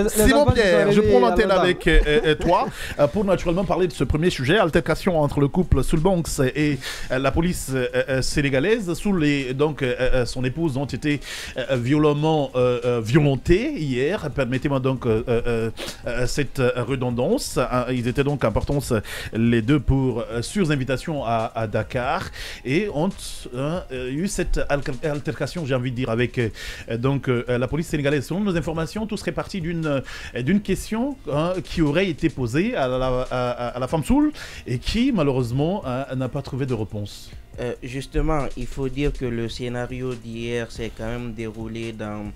Simon Pierre, je prends l'antenne avec toi pour naturellement parler de ce premier sujet, altercation entre le couple Soulbanks et la police sénégalaise. Donc, son épouse ont été violemment violentées hier. Permettez-moi donc cette redondance. Ils étaient donc en partance les deux pour sur-invitation à Dakar et ont eu cette altercation, j'ai envie de dire, avec donc la police sénégalaise. Selon nos informations, tout serait parti d'une question qui aurait été posée à la femme Soul et qui malheureusement n'a pas trouvé de réponse. Justement, il faut dire que le scénario d'hier s'est quand même déroulé dans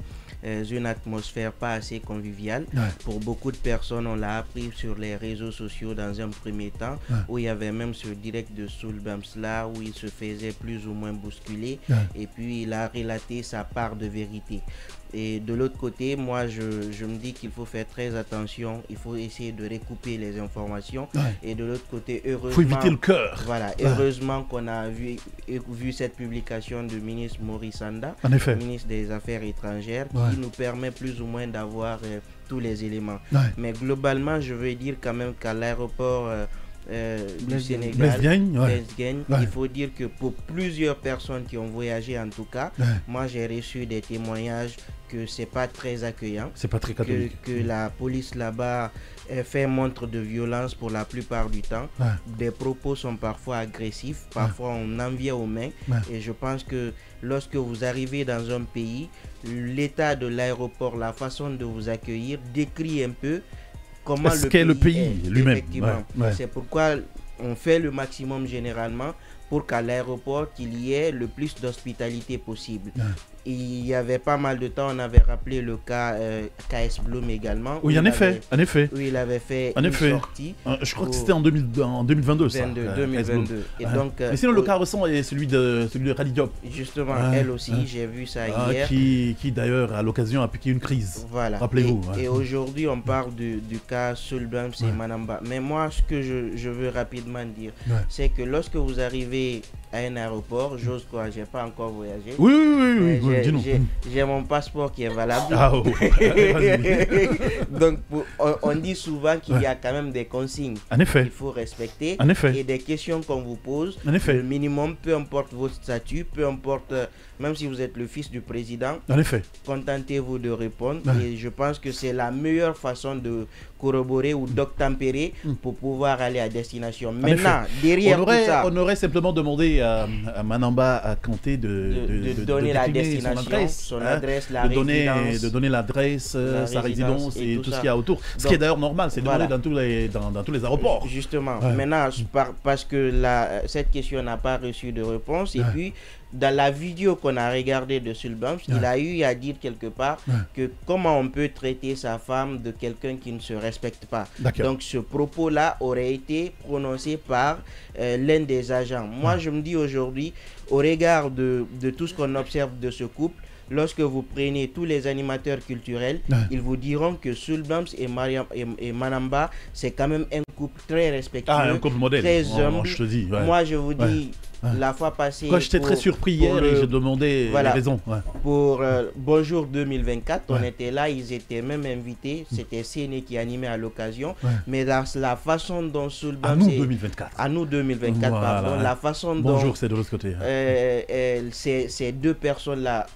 une atmosphère pas assez conviviale. Ouais. Pour beaucoup de personnes, on l'a appris sur les réseaux sociaux dans un premier temps, où il y avait même ce direct de Soulbanks là, où il se faisait plus ou moins bousculer, et puis il a relaté sa part de vérité. Et de l'autre côté, moi, je me dis qu'il faut faire très attention. Il faut essayer de recouper les informations. Et de l'autre côté, heureusement... Il faut éviter le cœur. Voilà, heureusement qu'on a vu cette publication du ministre Maurice Sanda, ministre des Affaires étrangères, qui nous permet plus ou moins d'avoir tous les éléments. Mais globalement, je veux dire quand même qu'à l'aéroport... du Sénégal, il faut dire que pour plusieurs personnes qui ont voyagé en tout cas, moi j'ai reçu des témoignages que c'est pas très accueillant, c'est pas très catholique, que la police là-bas fait montre de violence pour la plupart du temps. Des propos sont parfois agressifs, parfois on en vient aux mains, et je pense que lorsque vous arrivez dans un pays, l'état de l'aéroport, la façon de vous accueillir décrit un peu comment le pays lui-même. C'est pourquoi on fait le maximum généralement pour qu'à l'aéroport, qu'il y ait le plus d'hospitalité possible. Il y avait pas mal de temps, on avait rappelé le cas KS Bloom également. Oui, en effet. Où il avait fait une sortie. Je crois que c'était en 2022, ça. 2022. Et donc, mais sinon, le cas récent est celui de Radi Diop. Justement, elle aussi, j'ai vu ça hier. Qui d'ailleurs, à l'occasion, a piqué une crise. Voilà. Rappelez-vous. Et aujourd'hui, on parle du cas Soulbanks et Manamba. Mais moi, ce que je veux rapidement dire, c'est que lorsque vous arrivez à un aéroport, j'ose quoi, j'ai pas encore voyagé. Oui. J'ai mon passeport qui est valable. Donc, on dit souvent qu'il y a quand même des consignes qu'il faut respecter. Et des questions qu'on vous pose. Le minimum, peu importe votre statut, peu importe, même si vous êtes le fils du président, contentez-vous de répondre. Et je pense que c'est la meilleure façon de corroborer ou d'obtempérer pour pouvoir aller à destination. Maintenant, derrière tout ça... On aurait simplement demandé à Manamba Kanté de donner la destination, son adresse, la résidence. De donner l'adresse, sa résidence et tout ce qu'il y a autour. Ce qui est d'ailleurs normal, c'est demandé dans tous les aéroports. Justement. Maintenant, parce que cette question n'a pas reçu de réponse. Et puis, dans la vidéo qu'on a regardée de Soulbanks, il a eu à dire quelque part que comment on peut traiter sa femme de quelqu'un qui ne se respecte pas. Donc ce propos-là aurait été prononcé par l'un des agents. Moi, je me dis aujourd'hui, au regard de tout ce qu'on observe de ce couple, lorsque vous prenez tous les animateurs culturels, ils vous diront que Soulbanks et Manamba, c'est quand même un couple très respectueux, un couple modèle, très humble. Je te dis, moi, je vous dis... La fois passée, j'étais très surpris hier et j'ai demandé les raisons. Pour Bonjour 2024, on était là, ils étaient même invités. C'était Séné qui animait à l'occasion. Mais la façon dont Soulbanks... À nous 2024. Pardon. La façon Bonjour, c'est de l'autre côté. Ces deux personnes-là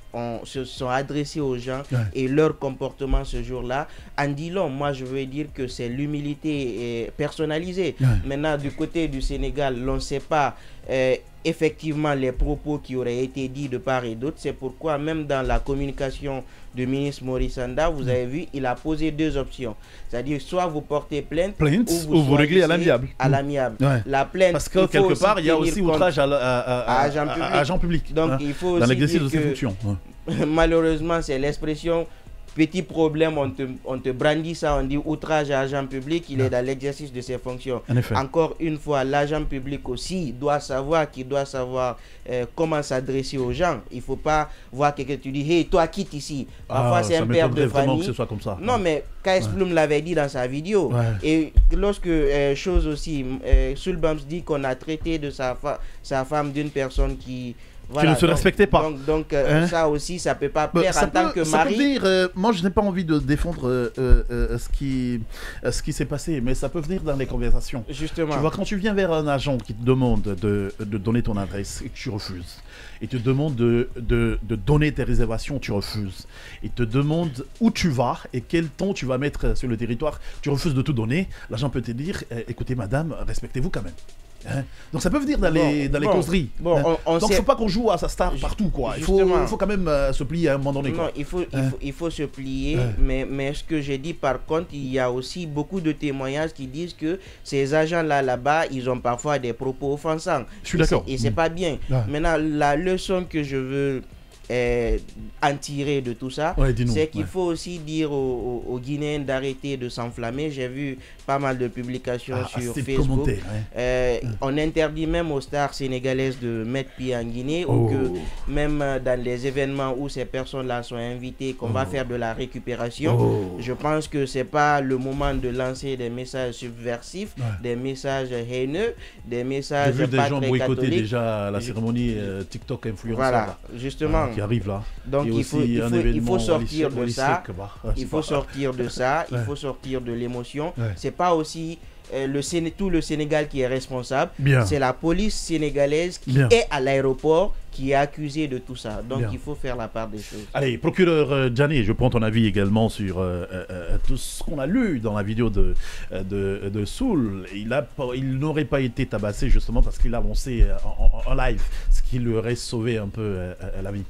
se sont adressées aux gens et leur comportement ce jour-là en dit long. Moi, je veux dire que c'est l'humilité personnalisée. Maintenant, du côté du Sénégal, on ne sait pas... effectivement les propos qui auraient été dits de part et d'autre. C'est pourquoi même dans la communication du ministre Maurice Sanda, vous avez vu, il a posé deux options. C'est-à-dire soit vous portez plainte ou vous réglez à l'amiable. La plainte, parce que quelque part, il y a aussi outrage à agent public. Donc il faut aussi dans l'exercice de ses fonctions. Malheureusement, c'est l'expression petit problème, on te brandit ça, on dit outrage à agent public, il est dans l'exercice de ses fonctions. Encore une fois, l'agent public aussi doit savoir comment s'adresser aux gens. Il ne faut pas voir quelqu'un, tu dis, hey, toi quitte ici. Parfois, c'est un père de famille. Que ce soit comme ça. Non, mais KS Bloom l'avait dit dans sa vidéo. Et lorsque, chose aussi, Soulbanks dit qu'on a traité de sa femme d'une personne qui Voilà, qui ne se respectaient pas. Donc ça aussi, ça ne peut pas plaire en tant que ça mari. Peut venir, moi, je n'ai pas envie de défendre ce qui s'est passé, mais ça peut venir dans les conversations. Justement. Tu vois, quand tu viens vers un agent qui te demande de donner ton adresse et que tu refuses, il te demande de donner tes réservations, tu refuses. Il te demande où tu vas et quel temps tu vas mettre sur le territoire, tu refuses de tout donner. L'agent peut te dire, écoutez madame, respectez-vous quand même. Hein? Donc ça peut venir dans les causeries. Donc il ne faut pas qu'on joue à sa star partout, quoi. Il faut quand même se plier à un moment donné, quoi. Non, il faut se plier, mais ce que j'ai dit par contre, il y a aussi beaucoup de témoignages qui disent que ces agents-là, là-bas, ils ont parfois des propos offensants. Je suis d'accord. Et c'est pas bien. Maintenant, la leçon que je veux en tirer de tout ça, c'est qu'il faut aussi dire aux Guinéens d'arrêter de s'enflammer. J'ai vu pas mal de publications sur Facebook. On interdit même aux stars sénégalaises de mettre pied en Guinée, ou que même dans les événements où ces personnes-là sont invitées, qu'on va faire de la récupération. Je pense que c'est pas le moment de lancer des messages subversifs, des messages haineux, des messages pas très catholiques. J'ai vu des gens boycotter déjà la cérémonie TikTok influenceur. Voilà, justement. Qui arrive là. Donc il faut sortir de ça. Il faut sortir de ça. Il faut sortir de l'émotion. C'est pas aussi tout le Sénégal qui est responsable. C'est la police sénégalaise qui est à l'aéroport qui est accusée de tout ça. Donc il faut faire la part des choses. Allez, procureur Djani, je prends ton avis également sur tout ce qu'on a lu dans la vidéo de Soul. Il n'aurait pas été tabassé justement parce qu'il a lancé en live, ce qui lui aurait sauvé un peu la vie.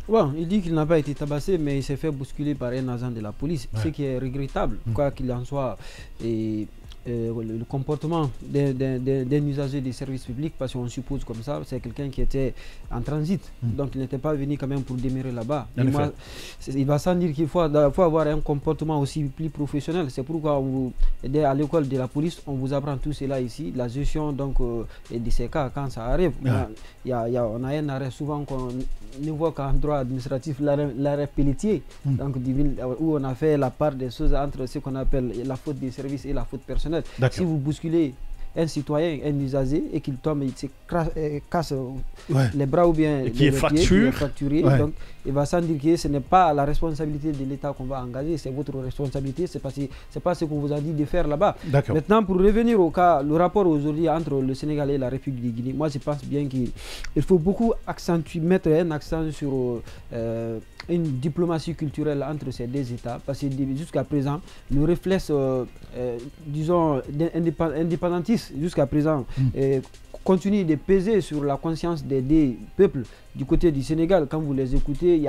Bon, il dit qu'il n'a pas été tabassé, mais il s'est fait bousculer par un agent de la police, ce qui est regrettable, quoi qu'il en soit. Et le comportement d'un usager des services publics, parce qu'on suppose comme ça, c'est quelqu'un qui était en transit, donc il n'était pas venu quand même pour demeurer là-bas. Il va sans dire qu'il faut avoir un comportement aussi plus professionnel. C'est pourquoi à l'école de la police, on vous apprend tout cela ici, la gestion donc, de ces cas quand ça arrive. On a un arrêt souvent qu'on évoque en droit administratif, l'arrêt Pelletier, donc, où on a fait la part des choses entre ce qu'on appelle la faute des services et la faute personnelle. Si vous bousculez un citoyen, un usager, et qu'il tombe, il se casse les bras ou bien qui est fracturé, donc il va sans dire que ce n'est pas la responsabilité de l'État qu'on va engager, c'est votre responsabilité, c'est pas ce qu'on vous a dit de faire là-bas. Maintenant, pour revenir au cas, le rapport aujourd'hui entre le Sénégal et la République de Guinée, moi je pense bien qu'il faut beaucoup mettre un accent sur une diplomatie culturelle entre ces deux États, parce que jusqu'à présent, le réflexe, disons, indépendantiste, jusqu'à présent, continue de peser sur la conscience des deux peuples. Du côté du Sénégal, quand vous les écoutez,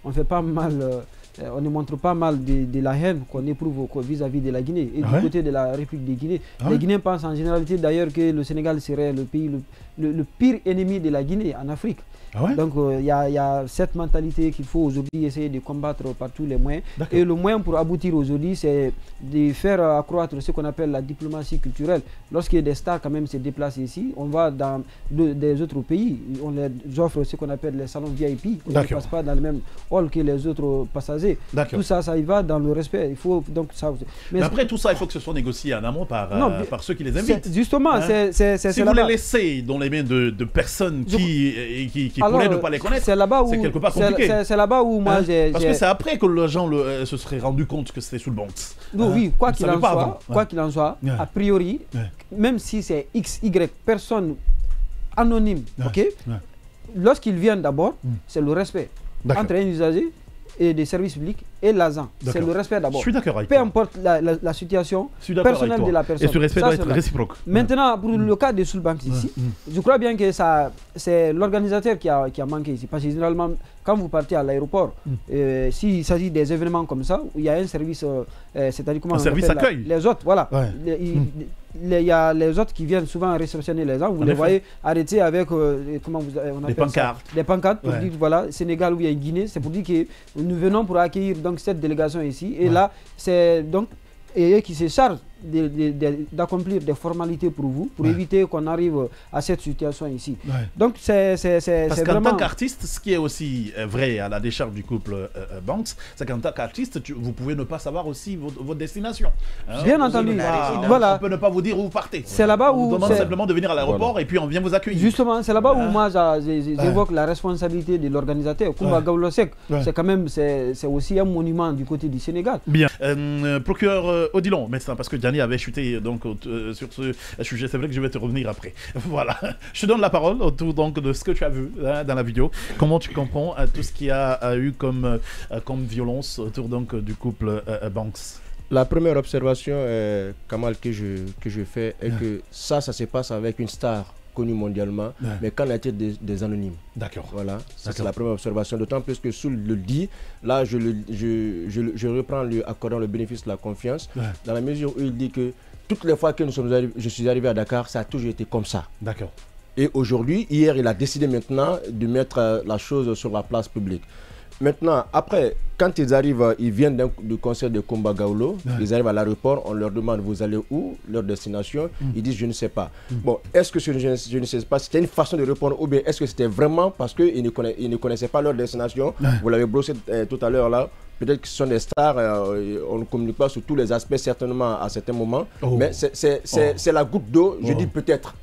on fait pas mal, on ne montre pas mal de la haine qu'on éprouve vis-à-vis de la Guinée. Et du côté de la République de Guinée, les Guinéens pensent en généralité d'ailleurs que le Sénégal serait le pays, le pire ennemi de la Guinée en Afrique. Donc il y a cette mentalité qu'il faut aujourd'hui essayer de combattre par tous les moyens. Et le moyen pour aboutir aujourd'hui, c'est de faire accroître ce qu'on appelle la diplomatie culturelle. Lorsque des stars quand même se déplacent ici, on va dans des autres pays, on les offre ce qu'on appelle les salons VIP, on ne passe pas dans le même hall que les autres passagers. Tout ça, ça y va dans le respect. Il faut donc ça. Mais après tout ça, il faut que ce soit négocié en amont par ceux qui les invitent. Justement, si vous les laissez dans les mains de personnes qui pourraient ne pas les connaître, c'est quelque part compliqué. C'est là-bas où moi j'ai... Parce que c'est après que les gens se seraient rendu compte que c'était sous le Banks. Oui, quoi qu'il en soit, a priori, même si c'est X, Y, personne anonyme, lorsqu'ils viennent d'abord, c'est le respect entre un usager et des services publics et l'agent. C'est le respect d'abord. Je suis d'accord avec toi. Peu importe la situation personnelle de la personne. Et ce respect doit être réciproque. Maintenant, pour le cas de Soulbanks ici, je crois bien que c'est l'organisateur qui a manqué ici. Parce que généralement, quand vous partez à l'aéroport, s'il s'agit des événements comme ça, où il y a un service, c'est-à-dire comment on appelle service accueil. Les autres, voilà. Il y a les autres qui viennent souvent réceptionner les gens. Vous les voyez arrêtés avec comment on appelle des pancartes pour dire voilà, Sénégal ou bien Guinée. C'est pour dire que nous venons pour accueillir donc cette délégation ici. Et là, c'est donc et qui se charge d'accomplir des formalités pour vous, pour éviter qu'on arrive à cette situation ici. Donc c'est parce qu'en vraiment... tant qu'artiste, ce qui est aussi vrai à la décharge du couple Banks, c'est qu'en tant qu'artiste, vous pouvez ne pas savoir aussi votre destination. Hein? Bien entendu. Voilà. On peut ne pas vous dire où vous partez. C'est là-bas où... On vous demande simplement de venir à l'aéroport et puis on vient vous accueillir. Justement, c'est là-bas où moi j'évoque la responsabilité de l'organisateur. Kumba Gawlosek, c'est quand même c'est aussi un monument du côté du Sénégal. Bien. Procureur Odilon, médecin, parce que Gianni avait chuté donc, sur ce sujet, c'est vrai que je vais te revenir après. Voilà. Je te donne la parole autour donc, de ce que tu as vu hein, dans la vidéo. Comment tu comprends tout ce qu'il y a eu comme violence autour donc, du couple Banks? La première observation, Kamal, que je fais est que ça se passe avec une star connue mondialement, mais qu'en est-il des anonymes? D'accord. Voilà, c'est la première observation, d'autant plus que Soul le dit, là je reprends lui accordant le bénéfice de la confiance, dans la mesure où il dit que toutes les fois que je suis arrivé à Dakar, ça a toujours été comme ça. D'accord. Et aujourd'hui, hier, il a décidé maintenant de mettre la chose sur la place publique. Maintenant, après, quand ils arrivent, ils viennent du concert de Kumba Gawlo, ils arrivent à l'aéroport, on leur demande vous allez où, leur destination, ils disent je ne sais pas. Bon, est-ce que je ne sais pas, c'était une façon de répondre ou bien est-ce que c'était vraiment parce qu'ils ne connaissaient pas leur destination? Vous l'avez brossé tout à l'heure là. Peut-être que ce sont des stars, on ne communique pas sur tous les aspects certainement à certains moments, mais c'est la goutte d'eau, je dis peut-être.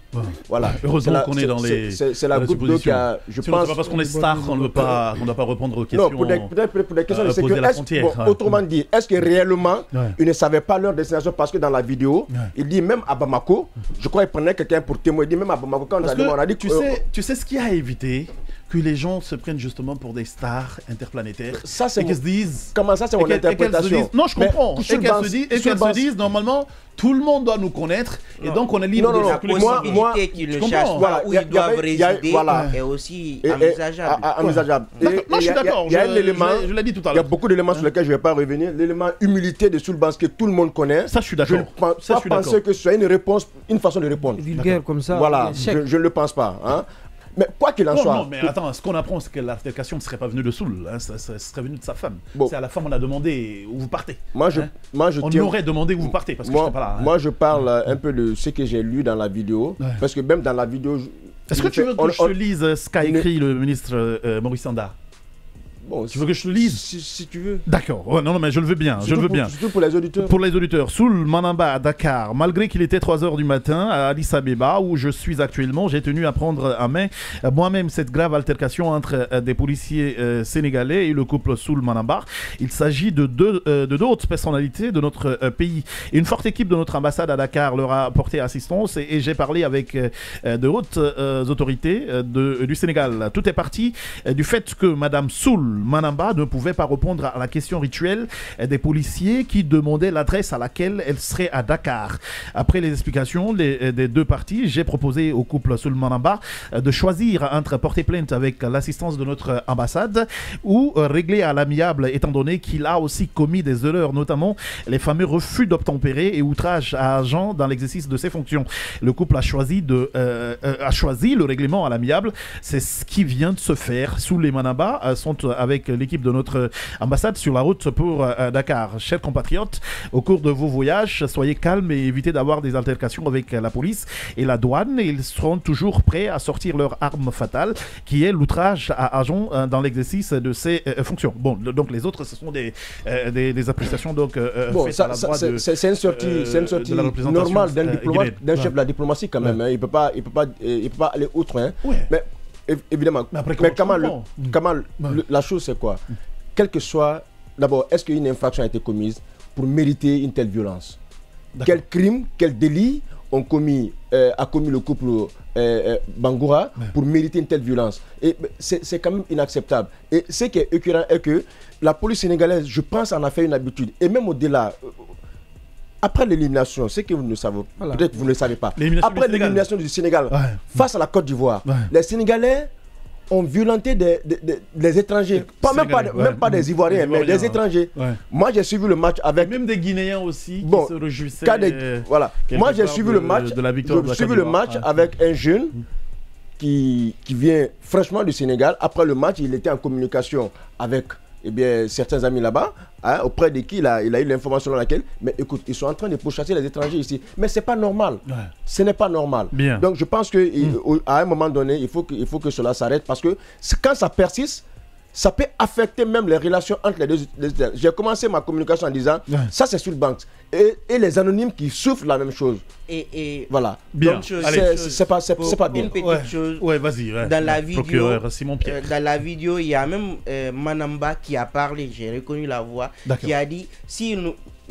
Voilà. Heureusement qu'on est dans les. C'est la goutte d'eau qui a. Je pense. C'est pas parce qu'on est star qu'on ne doit pas répondre aux questions. Non, pour des questions, c'est que. Autrement dit, est-ce que réellement, ils ne savaient pas leur destination parce que dans la vidéo, il dit même à Bamako, je crois qu'il prenait quelqu'un pour témoin, il dit même à Bamako quand on a dit que. Tu sais ce qui a évité que les gens se prennent justement pour des stars interplanétaires et qu'ils se disent... Comment ça, c'est mon interprétation? Non, je comprends. Et qu'elles se disent, normalement, tout le monde doit nous connaître et donc on est libre de circuler. Moi, qu'ils ne cherchent pas où ils doivent résider est aussi envisageable. Non, je suis d'accord. Il y a un élément, je l'ai dit tout à l'heure. Il y a beaucoup d'éléments sur lesquels je ne vais pas revenir. L'élément humilité de Soulbans que tout le monde connaît. Ça, je suis d'accord. Je ne pense pas penser que ce soit une réponse, une façon de répondre. Vulgaire comme ça. Voilà, je ne le pense pas. Mais quoi qu'il en soit... Non, mais attends, ce qu'on apprend, c'est que l'altercation ne serait pas venue de Soul, hein, ça serait venu de sa femme. Bon. C'est à la femme on a demandé où vous partez. On aurait demandé où vous partez, parce que je n'étais pas là. Moi, je parle un peu de ce que j'ai lu dans la vidéo, parce que même dans la vidéo... Est-ce que tu veux que je te lise ce qu'a écrit le ministre Maurice Sanda? Bon, tu veux que je te lise? Si tu veux. D'accord. Oh, non, mais je le veux bien. Surtout pour les auditeurs. Pour les auditeurs. Soul Manamba à Dakar, malgré qu'il était 3 h du matin à Addis Abeba, où je suis actuellement, j'ai tenu à prendre en main moi-même cette grave altercation entre des policiers sénégalais et le couple Soul Manamba. Il s'agit de deux autres personnalités de notre pays. Une forte équipe de notre ambassade à Dakar leur a porté assistance et j'ai parlé avec de hautes autorités du Sénégal. Tout est parti du fait que Madame Soul Manamba ne pouvait pas répondre à la question rituelle des policiers qui demandaient l'adresse à laquelle elle serait à Dakar. Après les explications des deux parties, j'ai proposé au couple Soul Manamba de choisir entre porter plainte avec l'assistance de notre ambassade ou régler à l'amiable, étant donné qu'il a aussi commis des erreurs, notamment les fameux refus d'obtempérer et outrage à agent dans l'exercice de ses fonctions. Le couple a choisi le règlement à l'amiable. C'est ce qui vient de se faire. Soul et Manamba sont avec l'équipe de notre ambassade sur la route pour Dakar. Chers compatriotes, au cours de vos voyages, soyez calmes et évitez d'avoir des altercations avec la police et la douane. Ils seront toujours prêts à sortir leur arme fatale, qui est l'outrage à agent dans l'exercice de ses fonctions. Bon, donc les autres, ce sont des appréciations donc faites à la voix de... C'est une sortie normale d'un chef de la diplomatie quand même. Il peut pas aller outre. Mais évidemment, mais Kamal, la chose c'est quoi? Quel que soit, d'abord, est-ce qu'une infraction a été commise pour mériter une telle violence? Quel crime, quel délit a commis le couple Bangoura pour mériter une telle violence? Et c'est quand même inacceptable. Et ce qui est écœurant est que la police sénégalaise, je pense, en a fait une habitude. Et même au-delà... Après l'élimination, ce que vous ne savez, peut-être vous ne le savez pas. Après l'élimination du Sénégal face à la Côte d'Ivoire, les Sénégalais ont violenté des étrangers, même pas des Ivoiriens, mais des étrangers. Moi, j'ai suivi le match avec... Même des Guinéens aussi qui se réjouissaient. Voilà. Moi, j'ai suivi le match avec un jeune qui vient franchement du Sénégal. Après le match, il était en communication avec eh bien, certains amis là-bas, hein, auprès de qui il a eu l'information dans laquelle, mais écoute, ils sont en train de pourchasser les étrangers ici. Mais ce n'est pas normal. Ce n'est pas normal. Bien. Donc je pense qu'à un moment donné, il faut que cela s'arrête parce que quand ça persiste, ça peut affecter même les relations entre les deux. J'ai commencé ma communication en disant, ça c'est Sulbanks. Et les anonymes qui souffrent la même chose. Et voilà. Bien. C'est pas bien. Une petite chose. Vas-y. Dans la vidéo, procureur Simon Pierre. Dans la vidéo, il y a même Manamba qui a parlé, j'ai reconnu la voix, qui a dit, si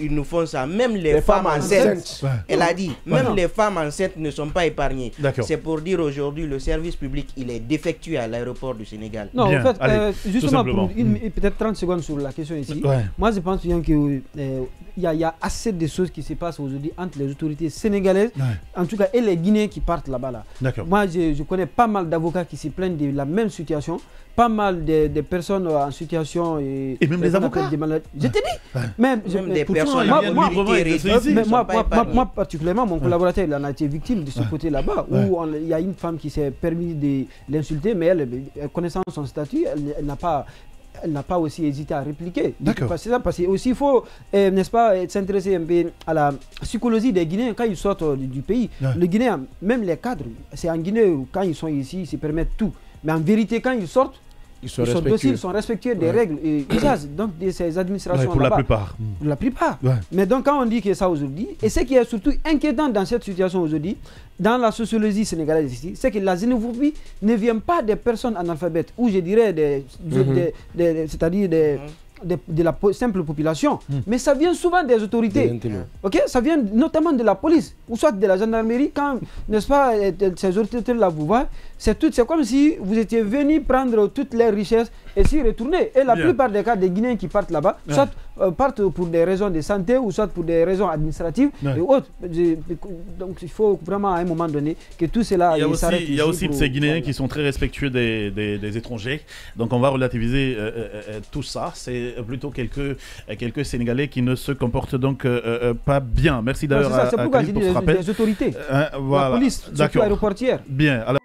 ils nous font ça, même les femmes enceintes, elle a dit, même les femmes enceintes ne sont pas épargnées. C'est pour dire aujourd'hui, le service public, il est défectueux à l'aéroport du Sénégal. Non, en fait, justement, pour peut-être 30 secondes sur la question ici, moi je pense bien qu'il y a assez de choses qui se passent aujourd'hui entre les autorités sénégalaises, en tout cas, et les Guinéens qui partent là-bas. Moi, je connais pas mal d'avocats qui se plaignent de la même situation, pas mal de personnes en situation... Et même des avocats. Je te dis, même des personnes moi, particulièrement, mon collaborateur, il en a été victime de ce côté là-bas, où il y a une femme qui s'est permis de l'insulter, mais elle, connaissant son statut, elle n'a pas aussi hésité à répliquer. C'est ça, parce qu'il aussi faut, n'est-ce pas, s'intéresser un peu à la psychologie des Guinéens quand ils sortent du pays. Les Guinéens, même les cadres, c'est en Guinée, quand ils sont ici, ils se permettent tout. Mais en vérité, quand ils sortent, ils sont dociles, ils sont respectueux des règles et usages de ces administrations pour la plupart. Pour la plupart. Mais donc quand on dit que ça aujourd'hui, et ce qui est surtout inquiétant dans cette situation aujourd'hui, dans la sociologie sénégalaise ici, c'est que la xénophobie ne vient pas des personnes analphabètes, ou je dirais c'est-à-dire de la simple population, mais ça vient souvent des autorités. Ça vient notamment de la police, ou soit de la gendarmerie, quand, n'est-ce pas, ces autorités-là vous voient, c'est comme si vous étiez venu prendre toutes les richesses et s'y retourner. Et la plupart des cas des Guinéens qui partent là-bas, soit partent pour des raisons de santé, ou soit pour des raisons administratives et autres. Donc il faut vraiment à un moment donné que tout cela s'arrête. Il y a aussi ces Guinéens qui sont très respectueux des étrangers. Donc on va relativiser tout ça. C'est plutôt quelques Sénégalais qui ne se comportent donc pas bien. Merci d'ailleurs. C'est pourquoi j'ai dit les autorités. La police, surtout aéroportière. Bien. Alors,